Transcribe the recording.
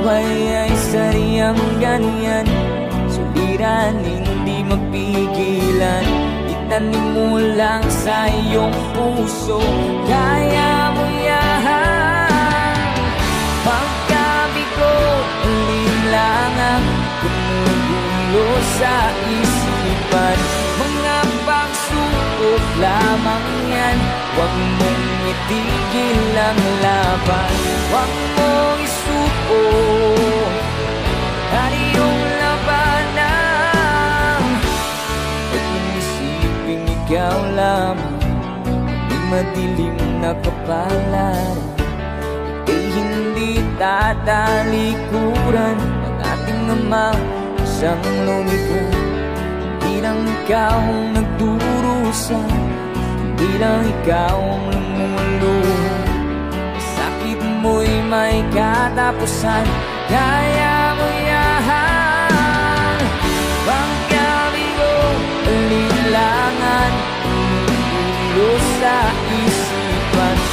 buhay ay saryang ganyan, suliran hindi mapigilan. Itanim mo lang sa iyong puso, kaya mo yan. Pagkabigo, alinlangan, gumugulo sa isipan. Mga pagsubok lamang yan, huwag mong itigil ang laban. Huwag mong isuko ang iyong labanan. Huwag mong isiping ikaw lamang di madilim na kapalaran. Ika'y hindi tatalikuran ng ating Ama isang lumikha. Hindi lang ikaw ang nagdurusa, hindi lang ikaw ang lumuluha. Sakit mo'y may katapusan, kaya